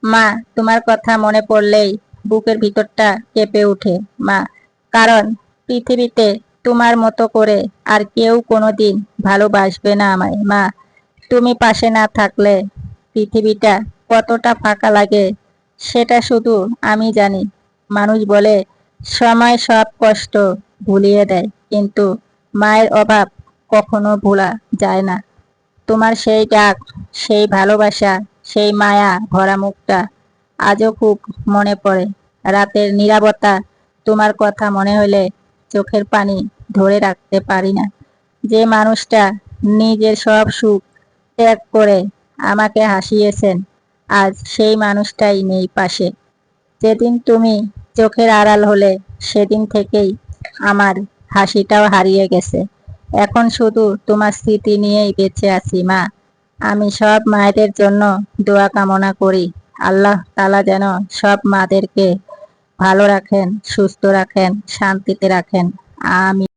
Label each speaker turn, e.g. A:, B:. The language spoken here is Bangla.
A: মা, তোমার কথা মনে পড়লেই বুকের ভিতরটা কেঁপে ওঠে মা। কারণ পৃথিবীতে তোমার মতো করে আর কেউ কোনোদিন ভালোবাসবে না আমায় মা। তুমি পাশে না থাকলে পৃথিবীটা কতটা ফাঁকা লাগে সেটা শুধু আমি জানি। মানুষ বলে সময় সব কষ্ট ভুলিয়ে দেয়, কিন্তু মায়ের অভাব কখনো ভোলা যায় না। তোমার সেই ডাক, সেই ভালোবাসা, সেই মায়া ভরা মুখটা আজও খুব মনে পড়ে। রাতের নীরবতা, তোমার কথা মনে হলে চোখের পানি ধরে রাখতে পারি না। যে মানুষটা নিজের সব সুখ ত্যাগ করে আমাকে হাসিয়েছেন, আজ সেই মানুষটাই নেই পাশে। যেদিন তুমি চোখের আড়াল হলে সেদিন থেকেই আমার হাসিটাও হারিয়ে গেছে। এখন শুধু তোমার স্মৃতি নিয়েই বেঁচে আছি মা। আমি সব মায়েদের জন্য দোয়া কামনা করি। আল্লাহ তাআলা যেন সব মাদেরকে ভালো রাখেন, সুস্থ রাখেন, শান্তিতে রাখেন। আমিন।